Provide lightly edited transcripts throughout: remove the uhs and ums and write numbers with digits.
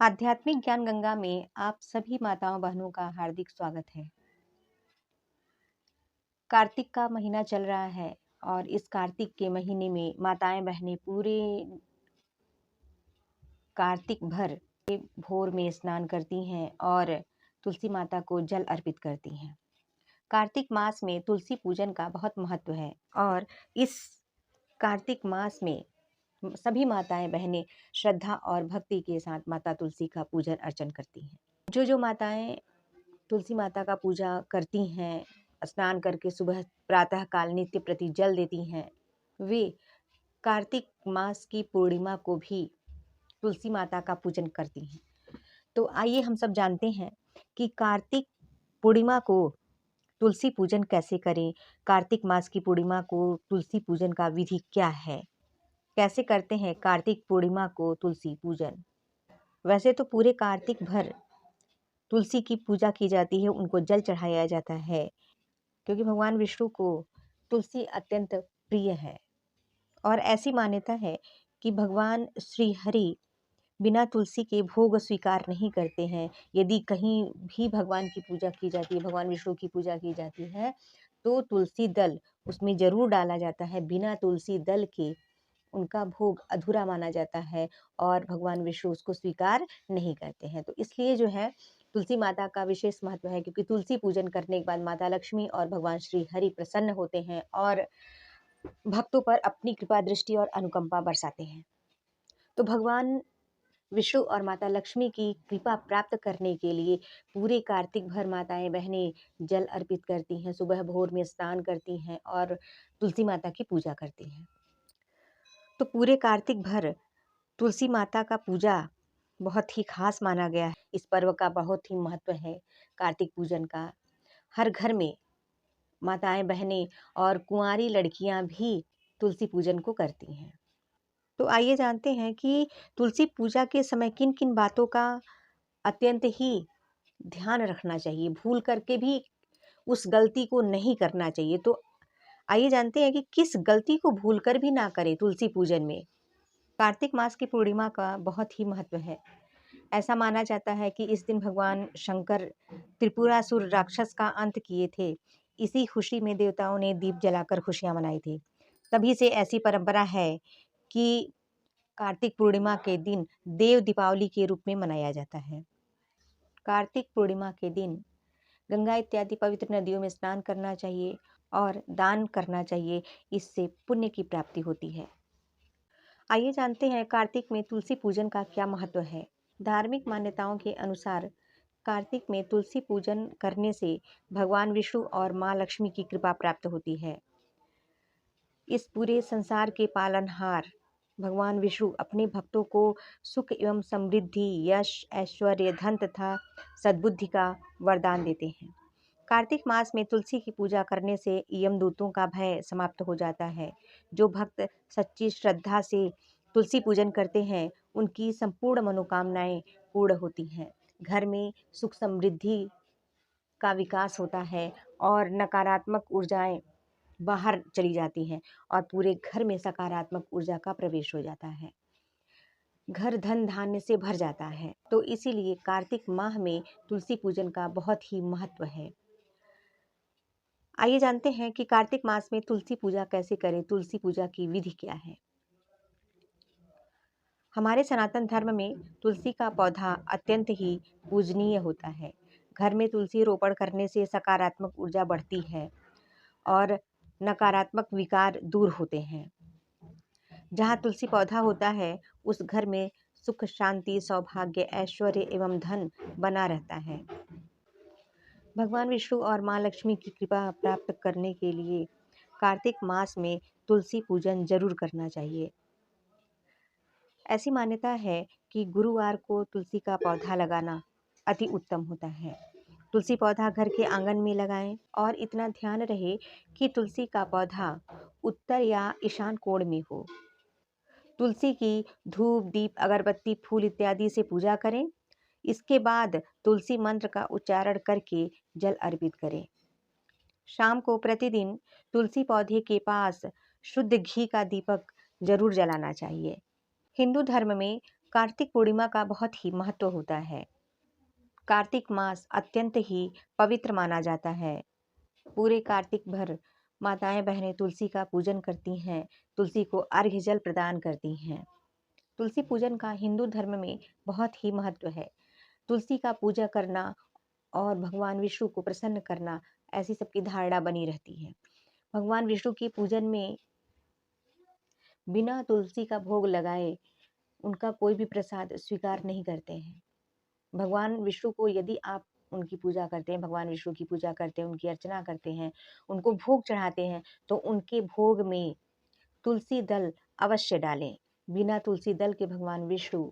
आध्यात्मिक ज्ञान गंगा में आप सभी माताओं बहनों का हार्दिक स्वागत है। कार्तिक का महीना चल रहा है और इस कार्तिक के महीने में माताएं बहनें पूरे कार्तिक भर के भोर में स्नान करती हैं और तुलसी माता को जल अर्पित करती हैं। कार्तिक मास में तुलसी पूजन का बहुत महत्व है और इस कार्तिक मास में सभी माताएं बहनें श्रद्धा और भक्ति के साथ माता तुलसी का पूजन अर्चन करती हैं। जो माताएं तुलसी माता का पूजा करती हैं, स्नान करके सुबह प्रातः काल नित्य प्रति जल देती हैं, वे कार्तिक मास की पूर्णिमा को भी तुलसी माता का पूजन करती हैं। तो आइए हम सब जानते हैं कि कार्तिक पूर्णिमा को तुलसी पूजन कैसे करें। कार्तिक मास की पूर्णिमा को तुलसी पूजन का विधि क्या है, कैसे करते हैं कार्तिक पूर्णिमा को तुलसी पूजन। वैसे तो पूरे कार्तिक भर तुलसी की पूजा की जाती है, उनको जल चढ़ाया जाता है, क्योंकि भगवान विष्णु को तुलसी अत्यंत प्रिय है। और ऐसी मान्यता है कि भगवान श्री हरि बिना तुलसी के भोग स्वीकार नहीं करते हैं। यदि कहीं भी भगवान की पूजा की जाती है, भगवान विष्णु की पूजा की जाती है, तो तुलसी दल उसमें जरूर डाला जाता है। बिना तुलसी दल के उनका भोग अधूरा माना जाता है और भगवान विष्णु उसको स्वीकार नहीं करते हैं। तो इसलिए जो है तुलसी माता का विशेष महत्व है, क्योंकि तुलसी पूजन करने के बाद माता लक्ष्मी और भगवान श्री हरि प्रसन्न होते हैं और भक्तों पर अपनी कृपा दृष्टि और अनुकंपा बरसाते हैं। तो भगवान विष्णु और माता लक्ष्मी की कृपा प्राप्त करने के लिए पूरे कार्तिक भर माताएं बहनें जल अर्पित करती हैं, सुबह भोर में स्नान करती हैं और तुलसी माता की पूजा करती हैं। तो पूरे कार्तिक भर तुलसी माता का पूजा बहुत ही खास माना गया है। इस पर्व का बहुत ही महत्व है। कार्तिक पूजन का हर घर में माताएं बहनें और कुंवारी लड़कियां भी तुलसी पूजन को करती हैं। तो आइए जानते हैं कि तुलसी पूजा के समय किन किन बातों का अत्यंत ही ध्यान रखना चाहिए, भूल करके भी उस गलती को नहीं करना चाहिए। तो आइए जानते हैं कि किस गलती को भूल कर भी ना करें तुलसी पूजन में। कार्तिक मास की पूर्णिमा का बहुत ही महत्व है। ऐसा माना जाता है कि इस दिन भगवान शंकर त्रिपुरासुर राक्षस का अंत किए थे। इसी खुशी में देवताओं ने दीप जलाकर खुशियां मनाई थी। तभी से ऐसी परंपरा है कि कार्तिक पूर्णिमा के दिन देव दीपावली के रूप में मनाया जाता है। कार्तिक पूर्णिमा के दिन गंगा इत्यादि पवित्र नदियों में स्नान करना चाहिए और दान करना चाहिए। इससे पुण्य की प्राप्ति होती है। आइए जानते हैं कार्तिक में तुलसी पूजन का क्या महत्व है। धार्मिक मान्यताओं के अनुसार कार्तिक में तुलसी पूजन करने से भगवान विष्णु और माँ लक्ष्मी की कृपा प्राप्त होती है। इस पूरे संसार के पालनहार भगवान विष्णु अपने भक्तों को सुख एवं समृद्धि, यश, ऐश्वर्य, धन तथा सद्बुद्धि का वरदान देते हैं। कार्तिक मास में तुलसी की पूजा करने से यमदूतों का भय समाप्त हो जाता है। जो भक्त सच्ची श्रद्धा से तुलसी पूजन करते हैं, उनकी संपूर्ण मनोकामनाएं पूर्ण होती हैं। घर में सुख समृद्धि का विकास होता है और नकारात्मक ऊर्जाएं बाहर चली जाती हैं और पूरे घर में सकारात्मक ऊर्जा का प्रवेश हो जाता है। घर धन धान्य से भर जाता है। तो इसीलिए कार्तिक माह में तुलसी पूजन का बहुत ही महत्व है। आइए जानते हैं कि कार्तिक मास में तुलसी पूजा कैसे करें, तुलसी पूजा की विधि क्या है। हमारे सनातन धर्म में तुलसी का पौधा अत्यंत ही पूजनीय होता है। घर में तुलसी रोपण करने से सकारात्मक ऊर्जा बढ़ती है और नकारात्मक विकार दूर होते हैं। जहाँ तुलसी पौधा होता है, उस घर में सुख, शांति, सौभाग्य, ऐश्वर्य एवं धन बना रहता है। भगवान विष्णु और माँ लक्ष्मी की कृपा प्राप्त करने के लिए कार्तिक मास में तुलसी पूजन जरूर करना चाहिए। ऐसी मान्यता है कि गुरुवार को तुलसी का पौधा लगाना अति उत्तम होता है। तुलसी पौधा घर के आंगन में लगाएं और इतना ध्यान रहे कि तुलसी का पौधा उत्तर या ईशान कोण में हो। तुलसी की धूप, दीप, अगरबत्ती, फूल इत्यादि से पूजा करें। इसके बाद तुलसी मंत्र का उच्चारण करके जल अर्पित करें। शाम को प्रतिदिन तुलसी पौधे के पास शुद्ध घी का दीपक जरूर जलाना चाहिए। हिंदू धर्म में कार्तिक पूर्णिमा का बहुत ही महत्व होता है। कार्तिक मास अत्यंत ही पवित्र माना जाता है। पूरे कार्तिक भर माताएं बहनें तुलसी का पूजन करती हैं, तुलसी को अर्घ्य जल प्रदान करती हैं। तुलसी पूजन का हिंदू धर्म में बहुत ही महत्व है। तुलसी का पूजा करना और भगवान विष्णु को प्रसन्न करना, ऐसी सबकी धारणा बनी रहती है। भगवान विष्णु के पूजन में बिना तुलसी का भोग लगाए उनका कोई भी प्रसाद स्वीकार नहीं करते हैं। भगवान विष्णु को यदि आप उनकी पूजा करते हैं, भगवान विष्णु की पूजा करते हैं, उनकी अर्चना करते हैं, उनको भोग चढ़ाते हैं, तो उनके भोग में तुलसी दल अवश्य डालें। बिना तुलसी दल के भगवान विष्णु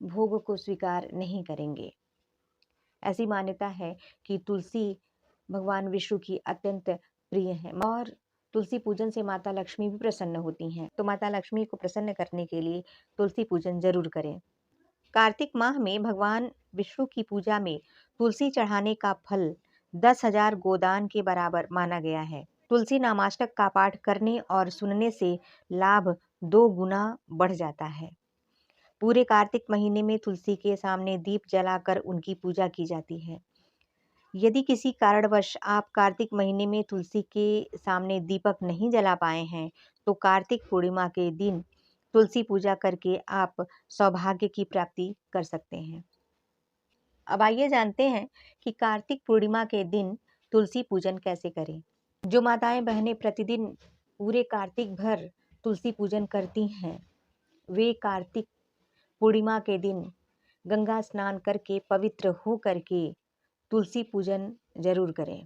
भोग को स्वीकार नहीं करेंगे। ऐसी मान्यता है कि तुलसी भगवान विष्णु की अत्यंत प्रिय है और तुलसी पूजन से माता लक्ष्मी भी प्रसन्न होती हैं। तो माता लक्ष्मी को प्रसन्न करने के लिए तुलसी पूजन जरूर करें। कार्तिक माह में भगवान विष्णु की पूजा में तुलसी चढ़ाने का फल 10,000 गोदान के बराबर माना गया है। तुलसी नामाष्टक का पाठ करने और सुनने से लाभ 2 गुना बढ़ जाता है। पूरे कार्तिक महीने में तुलसी के सामने दीप जलाकर उनकी पूजा की जाती है। यदि किसी कारणवश आप कार्तिक महीने में तुलसी के सामने दीपक नहीं जला पाए हैं, तो कार्तिक पूर्णिमा के दिन तुलसी पूजा करके आप सौभाग्य की प्राप्ति कर सकते हैं। अब आइए जानते हैं कि कार्तिक पूर्णिमा के दिन तुलसी पूजन कैसे करें। जो माताएं बहनें प्रतिदिन पूरे कार्तिक भर तुलसी पूजन करती हैं, वे कार्तिक पूर्णिमा के दिन गंगा स्नान करके पवित्र हो करके तुलसी पूजन जरूर करें।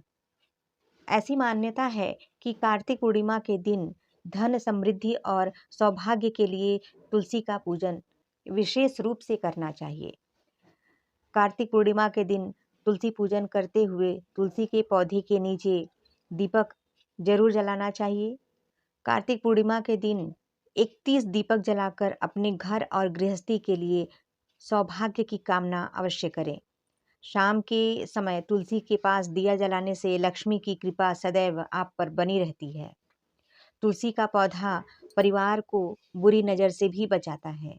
ऐसी मान्यता है कि कार्तिक पूर्णिमा के दिन धन समृद्धि और सौभाग्य के लिए तुलसी का पूजन विशेष रूप से करना चाहिए। कार्तिक पूर्णिमा के दिन तुलसी पूजन करते हुए तुलसी के पौधे के नीचे दीपक जरूर जलाना चाहिए। कार्तिक पूर्णिमा के दिन 31 दीपक जलाकर अपने घर और गृहस्थी के लिए सौभाग्य की कामना अवश्य करें। शाम के समय तुलसी के पास दिया जलाने से लक्ष्मी की कृपा सदैव आप पर बनी रहती है। तुलसी का पौधा परिवार को बुरी नज़र से भी बचाता है।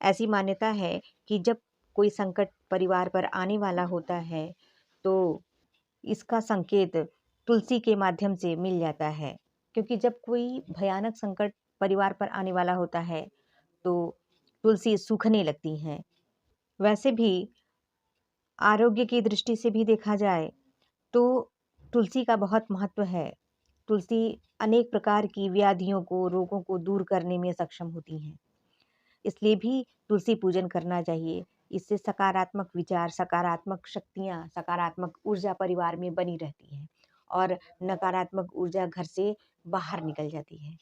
ऐसी मान्यता है कि जब कोई संकट परिवार पर आने वाला होता है, तो इसका संकेत तुलसी के माध्यम से मिल जाता है। क्योंकि जब कोई भयानक संकट परिवार पर आने वाला होता है, तो तुलसी सूखने लगती हैं। वैसे भी आरोग्य की दृष्टि से भी देखा जाए तो तुलसी का बहुत महत्व है। तुलसी अनेक प्रकार की व्याधियों को, रोगों को दूर करने में सक्षम होती हैं। इसलिए भी तुलसी पूजन करना चाहिए। इससे सकारात्मक विचार, सकारात्मक शक्तियाँ, सकारात्मक ऊर्जा परिवार में बनी रहती है और नकारात्मक ऊर्जा घर से बाहर निकल जाती है।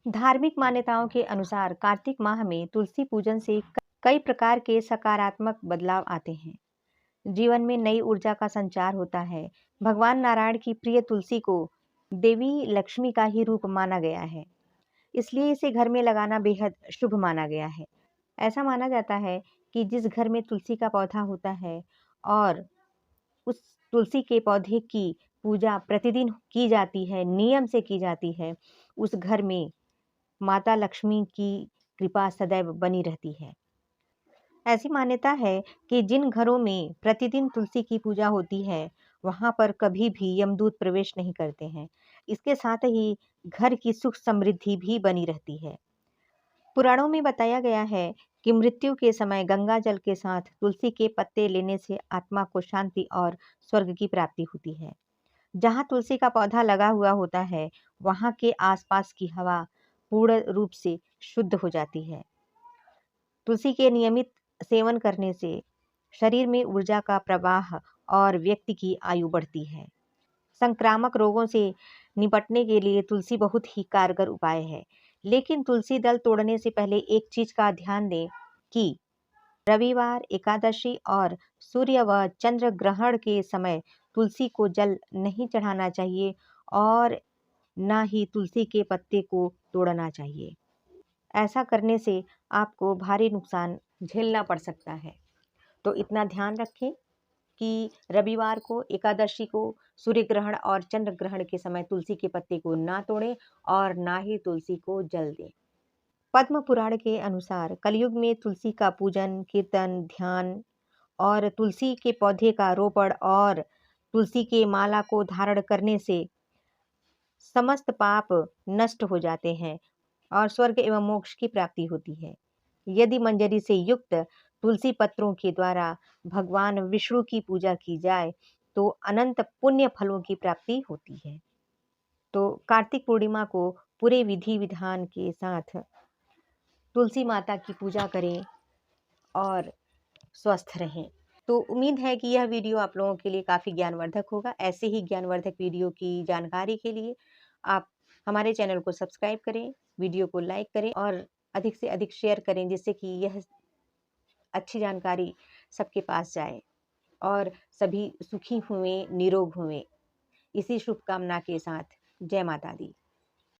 धार्मिक मान्यताओं के अनुसार कार्तिक माह में तुलसी पूजन से कई प्रकार के सकारात्मक बदलाव आते हैं। जीवन में नई ऊर्जा का संचार होता है। भगवान नारायण की प्रिय तुलसी को देवी लक्ष्मी का ही रूप माना गया है, इसलिए इसे घर में लगाना बेहद शुभ माना गया है। ऐसा माना जाता है कि जिस घर में तुलसी का पौधा होता है और उस तुलसी के पौधे की पूजा प्रतिदिन की जाती है, नियम से की जाती है, उस घर में माता लक्ष्मी की कृपा सदैव बनी रहती है। ऐसी मान्यता है कि जिन घरों में प्रतिदिन तुलसी की पूजा होती है, वहां पर कभी भी यमदूत प्रवेश नहीं करते हैं। इसके साथ ही घर की सुख समृद्धि भी बनी रहती है। पुराणों में बताया गया है कि मृत्यु के समय गंगा जल के साथ तुलसी के पत्ते लेने से आत्मा को शांति और स्वर्ग की प्राप्ति होती है। जहाँ तुलसी का पौधा लगा हुआ होता है, वहाँ के आसपास की हवा पूर्ण रूप से शुद्ध हो जाती है। तुलसी के नियमित सेवन करने से शरीर में ऊर्जा का प्रवाह और व्यक्ति की आयु बढ़ती है। संक्रामक रोगों से निपटने के लिए तुलसी बहुत ही कारगर उपाय है। लेकिन तुलसी दल तोड़ने से पहले एक चीज का ध्यान दें कि रविवार, एकादशी और सूर्य व चंद्र ग्रहण के समय तुलसी को जल नहीं चढ़ाना चाहिए और न ही तुलसी के पत्ते को तोड़ना चाहिए। ऐसा करने से आपको भारी नुकसान झेलना पड़ सकता है। तो इतना ध्यान रखें कि रविवार को, एकादशी को, सूर्य ग्रहण और चंद्र ग्रहण के समय तुलसी के पत्ते को ना तोड़ें और ना ही तुलसी को जल दें। पद्म पुराण के अनुसार कलयुग में तुलसी का पूजन, कीर्तन, ध्यान और तुलसी के पौधे का रोपण और तुलसी के माला को धारण करने से समस्त पाप नष्ट हो जाते हैं और स्वर्ग एवं मोक्ष की प्राप्ति होती है। यदि मंजरी से युक्त तुलसी पत्रों के द्वारा भगवान विष्णु की पूजा की जाए तो अनंत पुण्य फलों की प्राप्ति होती है। तो कार्तिक पूर्णिमा को पूरे विधि विधान के साथ तुलसी माता की पूजा करें और स्वस्थ रहें। तो उम्मीद है कि यह वीडियो आप लोगों के लिए काफ़ी ज्ञानवर्धक होगा। ऐसे ही ज्ञानवर्धक वीडियो की जानकारी के लिए आप हमारे चैनल को सब्सक्राइब करें, वीडियो को लाइक करें और अधिक से अधिक शेयर करें, जिससे कि यह अच्छी जानकारी सबके पास जाए और सभी सुखी हुए, निरोग हुए। इसी शुभकामना के साथ जय माता दी।